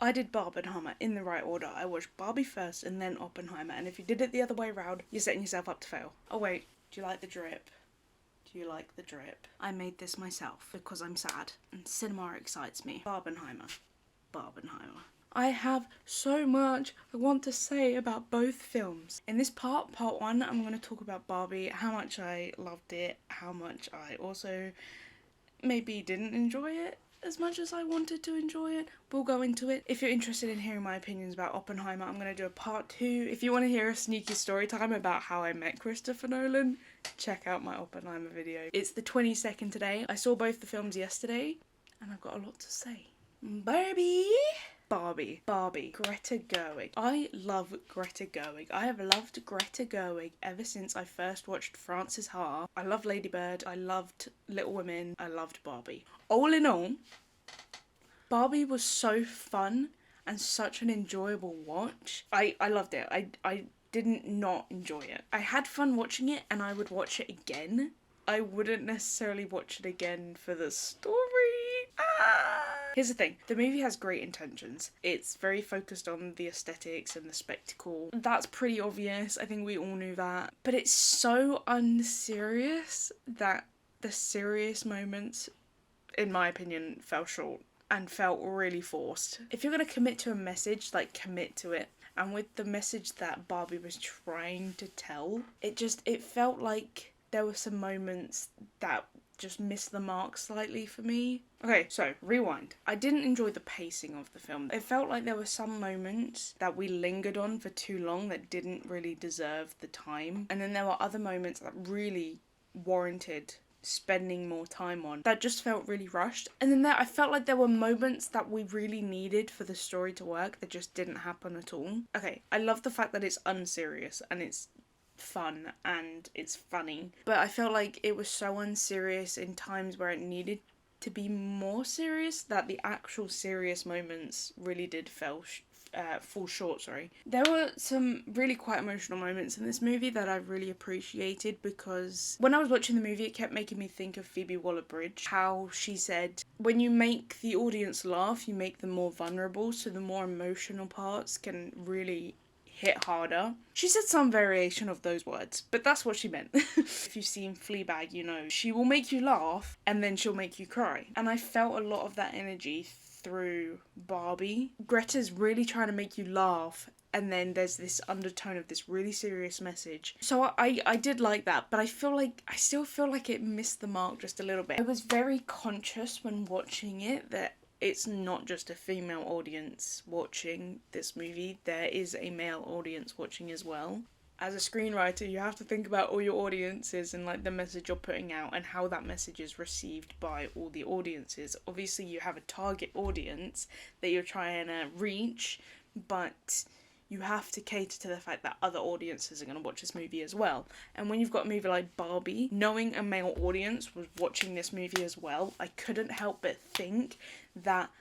I did Barbenheimer in the right order. I watched Barbie first and then Oppenheimer, and if you did it the other way around, you're setting yourself up to fail. Oh wait, do you like the drip? Do you like the drip? I made this myself because I'm sad and cinema excites me. Barbenheimer. I have so much I want to say about both films. In this part 1, I'm going to talk about Barbie, how much I loved it, how much I also maybe didn't enjoy it as much as I wanted to enjoy it. We'll go into it. If you're interested in hearing my opinions about Oppenheimer, I'm going to do a part 2. If you want to hear a sneaky story time about how I met Christopher Nolan, check out my Oppenheimer video. It's the 22nd today. I saw both the films yesterday, and I've got a lot to say. Barbie, Greta Gerwig. I love Greta Gerwig. I have loved Greta Gerwig ever since I first watched Frances Ha. I loved Lady Bird, I loved Little Women, I loved Barbie. All in all, Barbie was so fun and such an enjoyable watch. I loved it. I didn't not enjoy it. I had fun watching it and I would watch it again. I wouldn't necessarily watch it again for the story. Here's the thing, the movie has great intentions. It's very focused on the aesthetics and the spectacle. That's pretty obvious, I think we all knew that. But it's so unserious that the serious moments, in my opinion, fell short and felt really forced. If you're gonna commit to a message, like commit to it. And with the message that Barbie was trying to tell, it felt like there were some moments that just missed the mark slightly for me. Okay, so rewind. I didn't enjoy the pacing of the film. It felt like there were some moments that we lingered on for too long that didn't really deserve the time. And then there were other moments that really warranted spending more time on that just felt really rushed. And then I felt like there were moments that we really needed for the story to work that just didn't happen at all. Okay, I love the fact that it's unserious and it's fun and it's funny, but I felt like it was so unserious in times where it needed to be more serious that the actual serious moments really did fall short. There were some really quite emotional moments in this movie that I really appreciated, because when I was watching the movie it kept making me think of Phoebe Waller-Bridge, how she said when you make the audience laugh you make them more vulnerable, so the more emotional parts can really hit harder. She said some variation of those words, but that's what she meant. If you've seen Fleabag, you know, she will make you laugh and then she'll make you cry. And I felt a lot of that energy through Barbie. Greta's really trying to make you laugh, and then there's this undertone of this really serious message. So I did like that, but I still feel like it missed the mark just a little bit. I was very conscious when watching it that it's not just a female audience watching this movie, there is a male audience watching as well. As a screenwriter, you have to think about all your audiences and like the message you're putting out and how that message is received by all the audiences. Obviously you have a target audience that you're trying to reach, but you have to cater to the fact that other audiences are going to watch this movie as well. And when you've got a movie like Barbie, knowing a male audience was watching this movie as well, I couldn't help but think that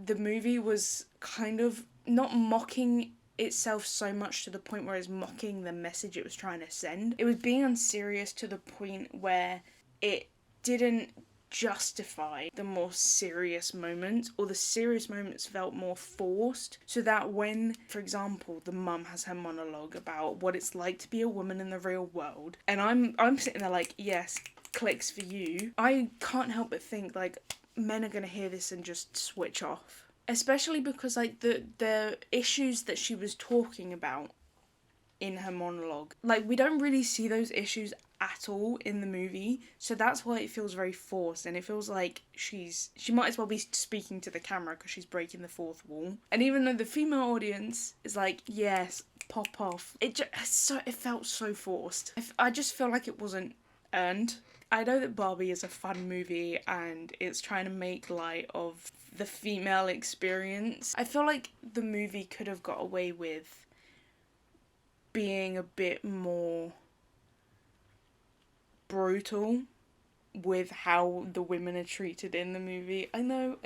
the movie was kind of not mocking itself so much to the point where it's mocking the message it was trying to send. It was being unserious to the point where it didn't justify the more serious moments, or the serious moments felt more forced, so that when, for example, the mum has her monologue about what it's like to be a woman in the real world, and I'm sitting there like, yes, clicks for you, I can't help but think like men are gonna hear this and just switch off, especially because like the issues that she was talking about in her monologue, like we don't really see those issues at all in the movie, so that's why it feels very forced, and it feels like she might as well be speaking to the camera because she's breaking the fourth wall. And even though the female audience is like, yes, pop off, it felt so forced. I just feel like it wasn't earned. I know that Barbie is a fun movie and it's trying to make light of the female experience. I feel like the movie could have got away with being a bit more brutal with how the women are treated in the movie. I know.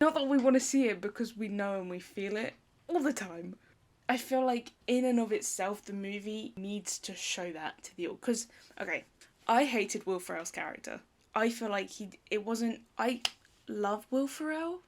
Not that we want to see it, because we know and we feel it all the time. I feel like in and of itself the movie needs to show that to the... Because, okay, I hated Will Ferrell's character. I feel like I love Will Ferrell,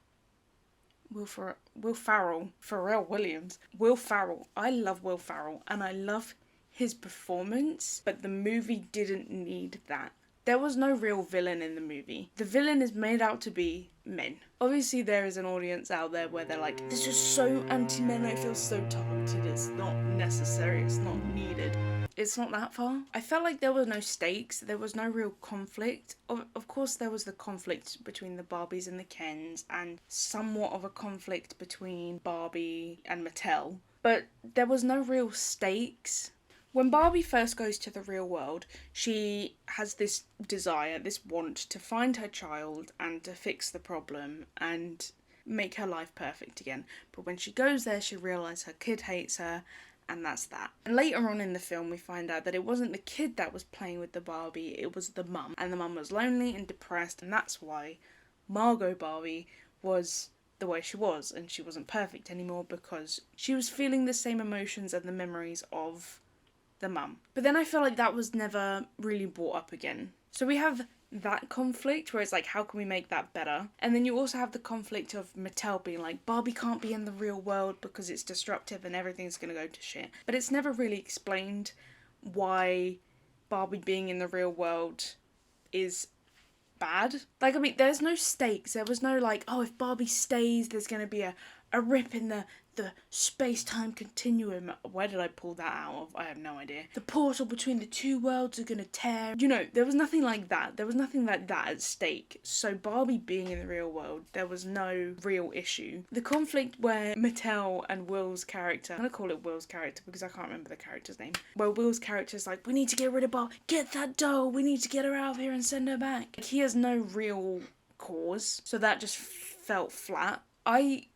Pharrell Williams. Will Farrell. I love Will Farrell and I love his performance, but the movie didn't need that. There was no real villain in the movie. The villain is made out to be men. Obviously, there is an audience out there where they're like, this is so anti-men, I feel so targeted, it's not necessary, it's not needed. It's not that far. I felt like there were no stakes, there was no real conflict. Of course, there was the conflict between the Barbies and the Kens, and somewhat of a conflict between Barbie and Mattel, but there was no real stakes. When Barbie first goes to the real world, she has this desire, this want to find her child and to fix the problem and make her life perfect again. But when she goes there, she realises her kid hates her, and that's that. And later on in the film, we find out that it wasn't the kid that was playing with the Barbie, it was the mum. And the mum was lonely and depressed, and that's why Margot Barbie was the way she was, and she wasn't perfect anymore because she was feeling the same emotions and the memories of the mum. But then I feel like that was never really brought up again. So we have that conflict where it's like, how can we make that better? And then you also have the conflict of Mattel being like, Barbie can't be in the real world because it's disruptive and everything's gonna go to shit. But it's never really explained why Barbie being in the real world is bad. Like, I mean, there's no stakes. There was no like, oh, if Barbie stays, there's gonna be a rip in the space-time continuum. Where did I pull that out of? I have no idea. The portal between the two worlds are gonna tear. You know, there was nothing like that. There was nothing like that at stake. So Barbie being in the real world, there was no real issue. The conflict where Mattel and Will's character, I'm gonna call it Will's character because I can't remember the character's name, where Will's character's like, we need to get rid of Barbie, get that doll, we need to get her out of here and send her back. Like, he has no real cause, so that just felt flat. I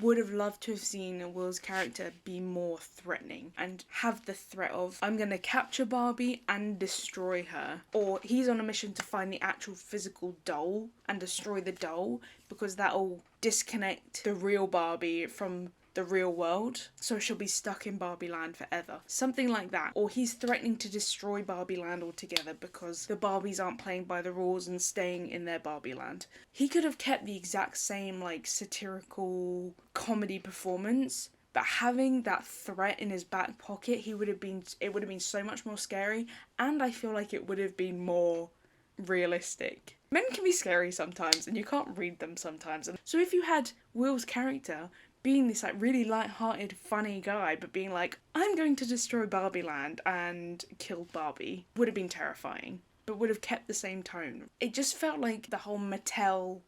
would have loved to have seen Will's character be more threatening and have the threat of, I'm gonna capture Barbie and destroy her. Or he's on a mission to find the actual physical doll and destroy the doll because that'll disconnect the real Barbie from the real world, so she'll be stuck in Barbie Land forever. Something like that. Or he's threatening to destroy Barbie Land altogether because the Barbies aren't playing by the rules and staying in their Barbie Land. He could have kept the exact same, like, satirical comedy performance, but having that threat in his back pocket, it would have been so much more scary, and I feel like it would have been more realistic. Men can be scary sometimes, and you can't read them sometimes. So if you had Will's character being this like really light-hearted, funny guy, but being like, I'm going to destroy Barbie Land and kill Barbie, would have been terrifying, but would have kept the same tone. It just felt like the whole Mattel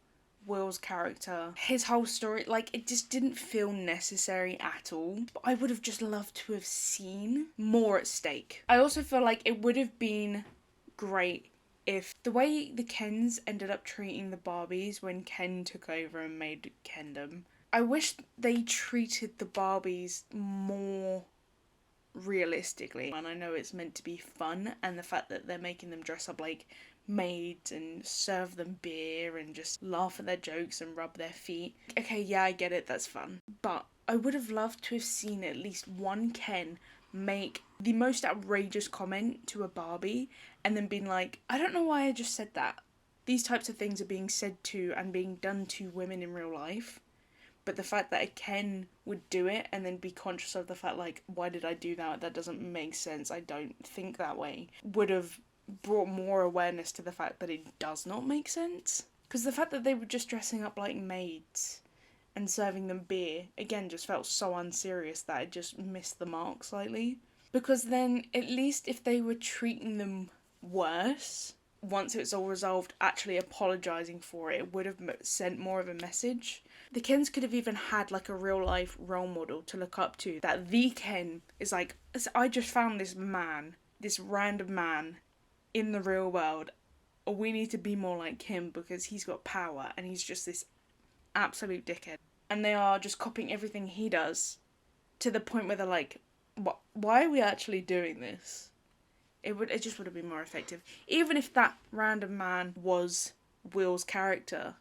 Will's character, his whole story, like, it just didn't feel necessary at all. But I would have just loved to have seen more at stake. I also feel like it would have been great if the way the Kens ended up treating the Barbies when Ken took over and made Kendom, I wish they treated the Barbies more realistically. And I know it's meant to be fun, and the fact that they're making them dress up like maids and serve them beer and just laugh at their jokes and rub their feet. Okay, yeah, I get it, that's fun. But I would have loved to have seen at least one Ken make the most outrageous comment to a Barbie and then been like, I don't know why I just said that. These types of things are being said to and being done to women in real life. But the fact that a Ken would do it and then be conscious of the fact, like, why did I do that? That doesn't make sense. I don't think that way. Would have brought more awareness to the fact that it does not make sense. Because the fact that they were just dressing up like maids and serving them beer, again, just felt so unserious that it just missed the mark slightly. Because then, at least if they were treating them worse, once it's all resolved, actually apologising for it would have sent more of a message. The Kens could have even had like a real life role model to look up to. That the Ken is like, I just found this man, this random man in the real world. We need to be more like him because he's got power and he's just this absolute dickhead. And they are just copying everything he does to the point where they're like, why are we actually doing this? It just would have been more effective. Even if that random man was Will's character,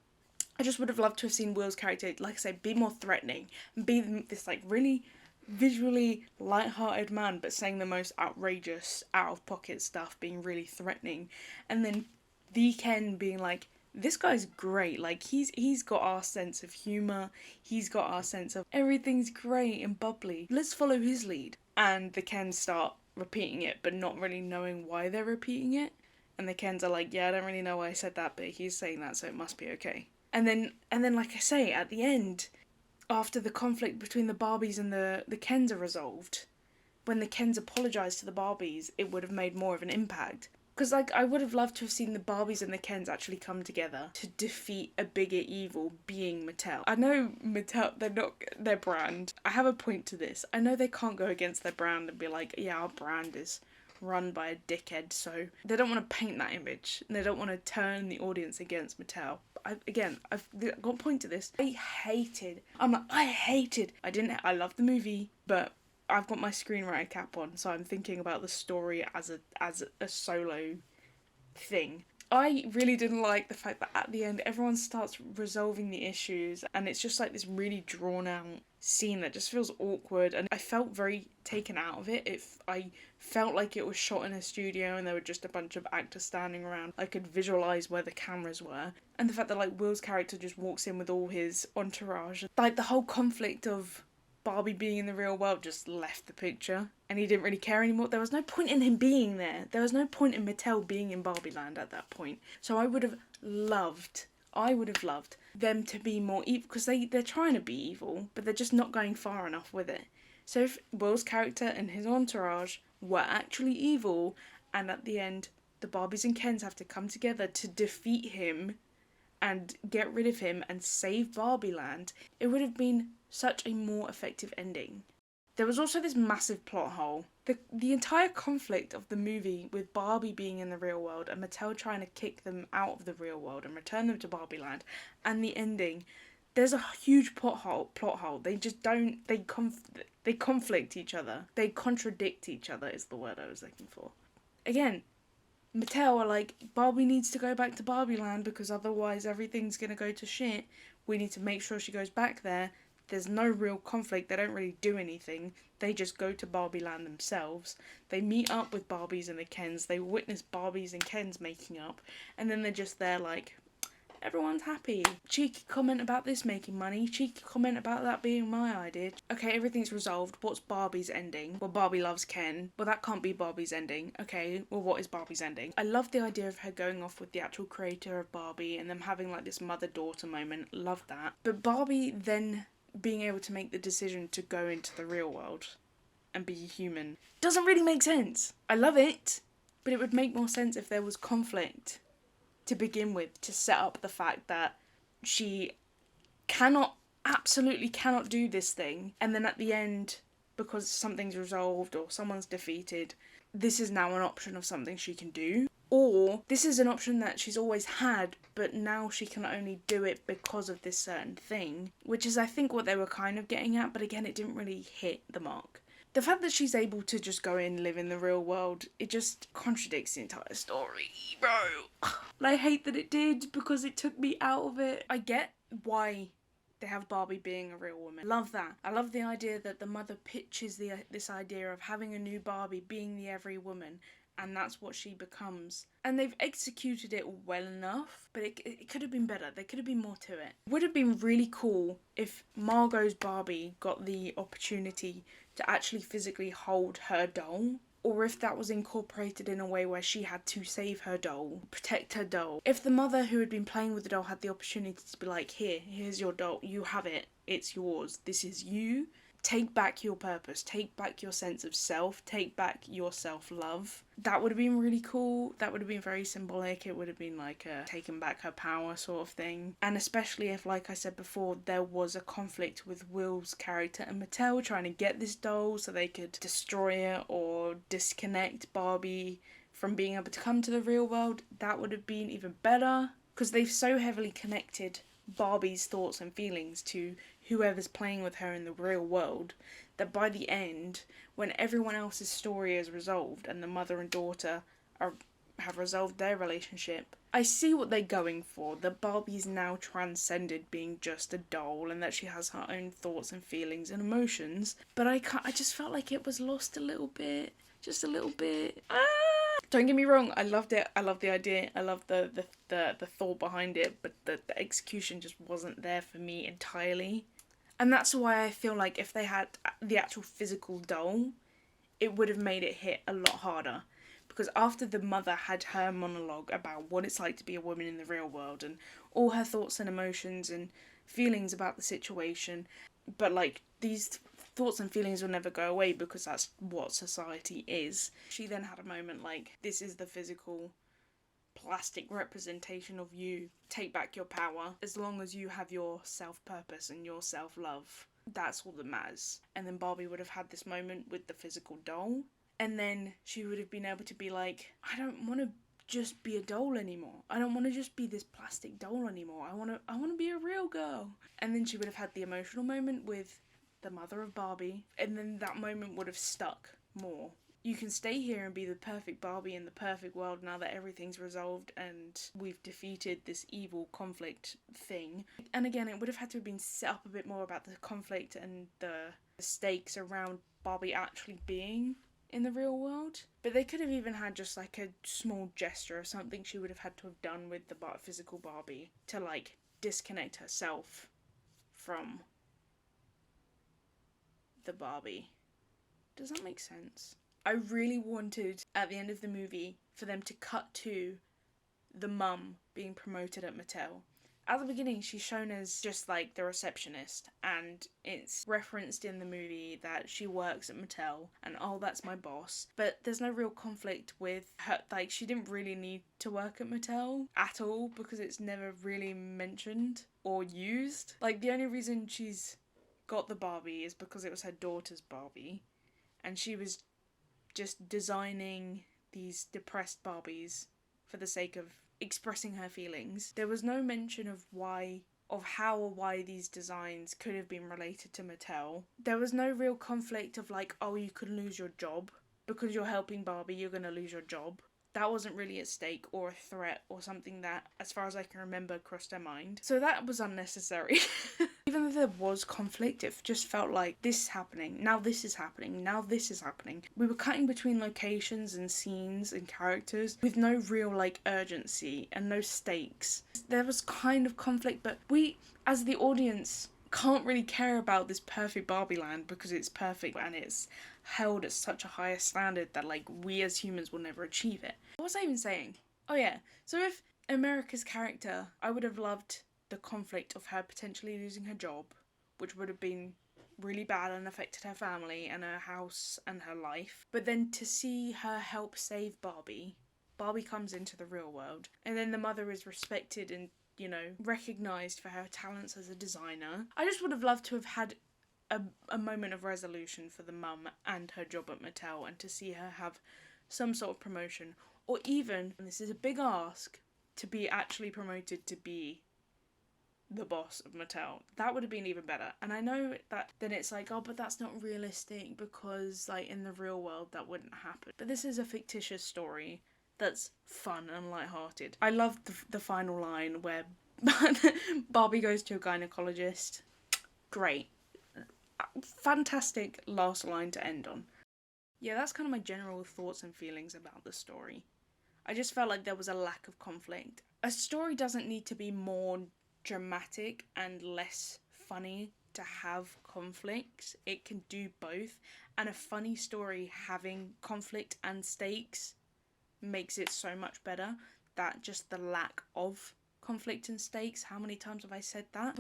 I just would have loved to have seen Will's character, like I said, be more threatening and be this like really visually light-hearted man, but saying the most outrageous, out-of-pocket stuff, being really threatening, and then the Ken being like, This guy's great. Like, he's got our sense of humour. He's got our sense of everything's great and bubbly. Let's follow his lead. And the Kens start repeating it, but not really knowing why they're repeating it. And the Kens are like, yeah, I don't really know why I said that, but he's saying that, so it must be okay. And then, like I say, at the end, after the conflict between the Barbies and the Kens are resolved, when the Kens apologise to the Barbies, it would have made more of an impact. Because, like, I would have loved to have seen the Barbies and the Kens actually come together to defeat a bigger evil, being Mattel. I know Mattel, they're not their brand. I have a point to this. I know they can't go against their brand and be like, yeah, our brand is run by a dickhead, so they don't want to paint that image. And they don't want to turn the audience against Mattel. I've got a point to this. I love the movie, but I've got my screenwriter cap on, so I'm thinking about the story as a solo thing. I really didn't like the fact that at the end everyone starts resolving the issues and it's just like this really drawn out scene that just feels awkward, and I felt very taken out of it. I felt like it was shot in a studio and there were just a bunch of actors standing around. I could visualise where the cameras were, and the fact that like Will's character just walks in with all his entourage, like the whole conflict of Barbie being in the real world just left the picture and he didn't really care anymore. There was no point in him being there. There was no point in Mattel being in Barbie Land at that point. So I would have loved them to be more evil, because they're trying to be evil, but they're just not going far enough with it. So if Will's character and his entourage were actually evil, and at the end the Barbies and Kens have to come together to defeat him and get rid of him and save Barbie Land, it would have been such a more effective ending. There was also this massive plot hole. The entire conflict of the movie with Barbie being in the real world and Mattel trying to kick them out of the real world and return them to Barbie Land, and the ending, there's a huge plot hole. They just don't, they conflict each other. They contradict each other is the word I was looking for. Again, Mattel are like, Barbie needs to go back to Barbie Land because otherwise everything's going to go to shit. We need to make sure she goes back there. There's no real conflict. They don't really do anything. They just go to Barbie Land themselves. They meet up with Barbies and the Kens. They witness Barbies and Kens making up. And then they're just there like, everyone's happy. Cheeky comment about this making money. Cheeky comment about that being my idea. Okay, everything's resolved. What's Barbie's ending? Well, Barbie loves Ken. Well, that can't be Barbie's ending. Okay, well, what is Barbie's ending? I love the idea of her going off with the actual creator of Barbie and them having like this mother-daughter moment. Love that. But Barbie then being able to make the decision to go into the real world and be human doesn't really make sense. I love it, but it would make more sense if there was conflict to begin with, to set up the fact that she absolutely cannot do this thing, and then at the end, because something's resolved or someone's defeated, this is now an option of something she can do. Or this is an option that she's always had, but now she can only do it because of this certain thing, which is I think what they were kind of getting at, but again, it didn't really hit the mark. The fact that she's able to just go and live in the real world, it just contradicts the entire story, bro. I hate that it did, because it took me out of it. I get why they have Barbie being a real woman. Love that. I love the idea that the mother pitches this idea of having a new Barbie being the every woman, and that's what she becomes. And they've executed it well enough, but it could have been better. There could have been more to it. It would have been really cool if Margot's Barbie got the opportunity to actually physically hold her doll, or if that was incorporated in a way where she had to save her doll, protect her doll. If the mother who had been playing with the doll had the opportunity to be like, here's your doll, you have it, it's yours, this is you. Take back your purpose, take back your sense of self, take back your self-love. That would have been really cool. That would have been very symbolic. It would have been like a taking back her power sort of thing. And especially if, like I said before, there was a conflict with Will's character and Mattel trying to get this doll so they could destroy it or disconnect Barbie from being able to come to the real world. That would have been even better, because they've so heavily connected Barbie's thoughts and feelings to whoever's playing with her in the real world, that by the end, when everyone else's story is resolved and the mother and daughter have resolved their relationship, I see what they're going for. That Barbie's now transcended being just a doll and that she has her own thoughts and feelings and emotions, but I just felt like it was lost a little bit. Just a little bit. Don't get me wrong, I loved it. I loved the idea. I loved the thought behind it, but the execution just wasn't there for me entirely. And that's why I feel like if they had the actual physical doll, it would have made it hit a lot harder. Because after the mother had her monologue about what it's like to be a woman in the real world and all her thoughts and emotions and feelings about the situation, but like these thoughts and feelings will never go away because that's what society is. She then had a moment like, this is the physical plastic representation of you. Take back your power. As long as you have your self-purpose and your self-love, that's all that matters. And then Barbie would have had this moment with the physical doll, and then she would have been able to be like, I don't want to just be a doll anymore. I don't want to just be this plastic doll anymore. I want to be a real girl. And then she would have had the emotional moment with the mother of Barbie, and then that moment would have stuck more. You can stay here and be the perfect Barbie in the perfect world now that everything's resolved and we've defeated this evil conflict thing. And again, it would have had to have been set up a bit more about the conflict and the stakes around Barbie actually being in the real world. But they could have even had just like a small gesture or something she would have had to have done with the physical Barbie to like disconnect herself from the Barbie. Does that make sense? I really wanted at the end of the movie for them to cut to the mum being promoted at Mattel. At the beginning, she's shown as just like the receptionist, and it's referenced in the movie that she works at Mattel and oh, that's my boss. But there's no real conflict with her, like she didn't really need to work at Mattel at all because it's never really mentioned or used. Like the only reason she's got the Barbie is because it was her daughter's Barbie, and she was just designing these depressed Barbies for the sake of expressing her feelings. There was no mention of how or why these designs could have been related to Mattel. There was no real conflict of like, oh, you could lose your job because you're helping Barbie, you're gonna lose your job. That wasn't really at stake or a threat or something that, as far as I can remember, crossed her mind. So that was unnecessary. Even though there was conflict, it just felt like this is happening, now this is happening, now this is happening. We were cutting between locations and scenes and characters with no real like urgency and no stakes. There was kind of conflict, but we, as the audience, can't really care about this perfect Barbie land because it's perfect and it's held at such a higher standard that like we as humans will never achieve it. What was I even saying? Oh yeah, so if America's character, I would have loved the conflict of her potentially losing her job, which would have been really bad and affected her family and her house and her life. But then to see her help save Barbie, Barbie comes into the real world, and then the mother is respected and, you know, recognised for her talents as a designer. I just would have loved to have had a moment of resolution for the mum and her job at Mattel, and to see her have some sort of promotion, or even, and this is a big ask, to be actually promoted to be the boss of Mattel. That would have been even better. And I know that then it's like, oh, but that's not realistic because like in the real world that wouldn't happen. But this is a fictitious story that's fun and lighthearted. I love the final line where Barbie goes to a gynecologist. Great. Fantastic last line to end on. Yeah, that's kind of my general thoughts and feelings about the story. I just felt like there was a lack of conflict. A story doesn't need to be more dramatic and less funny to have conflict. It can do both, and a funny story having conflict and stakes makes it so much better. That just the lack of conflict and stakes, how many times have I said that?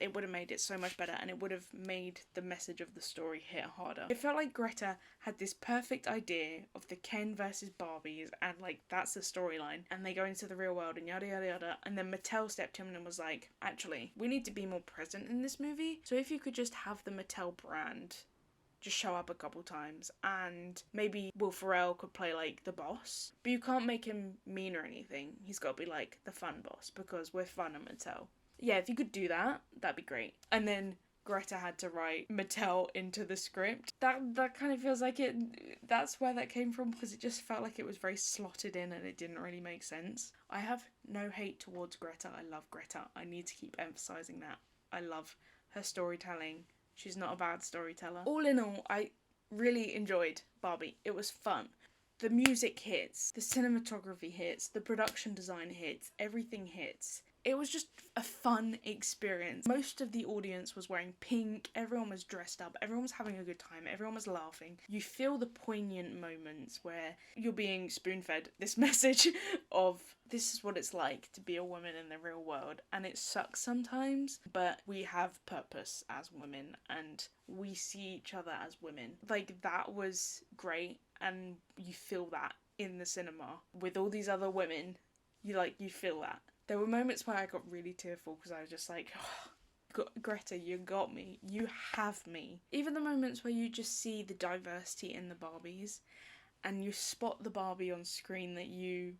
It would have made it so much better, and it would have made the message of the story hit harder. It felt like Greta had this perfect idea of the Ken versus Barbies, and like that's the storyline, and they go into the real world and yada yada yada, and then Mattel stepped in and was like, actually, we need to be more present in this movie, so if you could just have the Mattel brand just show up a couple times, and maybe Will Ferrell could play like the boss, but you can't make him mean or anything. He's got to be like the fun boss because we're fun at Mattel. Yeah, if you could do that, that'd be great. And then Greta had to write Mattel into the script. That kind of feels like that's where that came from, because it just felt like it was very slotted in and it didn't really make sense. I have no hate towards Greta. I love Greta. I need to keep emphasizing that. I love her storytelling. She's not a bad storyteller. All in all, I really enjoyed Barbie. It was fun. The music hits, the cinematography hits, the production design hits, everything hits. It was just a fun experience. Most of the audience was wearing pink, everyone was dressed up, everyone was having a good time, everyone was laughing. You feel the poignant moments where you're being spoon-fed this message of this is what it's like to be a woman in the real world, and it sucks sometimes, but we have purpose as women and we see each other as women. Like, that was great, and you feel that in the cinema with all these other women. You feel that. There were moments where I got really tearful because I was just like, oh, Greta, you got me. You have me. Even the moments where you just see the diversity in the Barbies and you spot the Barbie on screen that you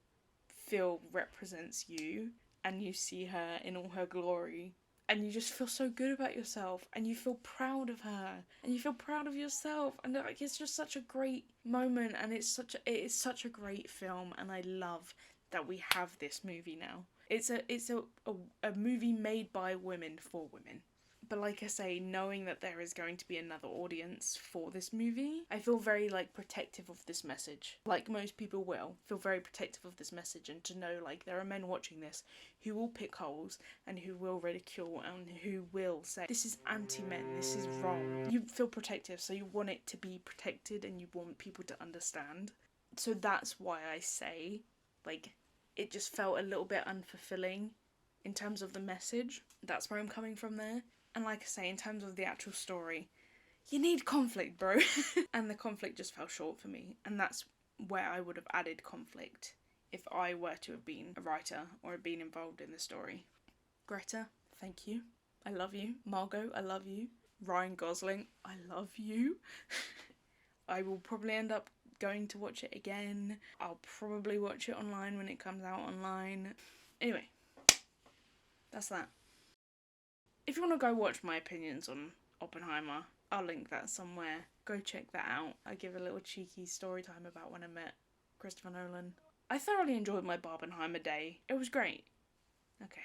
feel represents you, and you see her in all her glory, and you just feel so good about yourself, and you feel proud of her, and you feel proud of yourself, and like, it's just such a great moment, and it is such a great film, and I love that we have this movie now. It's a movie made by women for women. But like I say, knowing that there is going to be another audience for this movie, I feel very, protective of this message. Like most people will, feel very protective of this message, and to know, there are men watching this who will pick holes and who will ridicule and who will say, this is anti-men, this is wrong. You feel protective, so you want it to be protected and you want people to understand. So that's why I say, it just felt a little bit unfulfilling in terms of the message. That's where I'm coming from there. And like I say, in terms of the actual story, you need conflict, bro. And the conflict just fell short for me. And that's where I would have added conflict if I were to have been a writer or have been involved in the story. Greta, thank you. I love you. Margot, I love you. Ryan Gosling, I love you. I will probably end up going to watch it again. I'll probably watch it online when it comes out online. Anyway, that's that. If you want to go watch my opinions on Oppenheimer, I'll link that somewhere. Go check that out. I give a little cheeky story time about when I met Christopher Nolan. I thoroughly enjoyed my Barbenheimer day. It was great. Okay.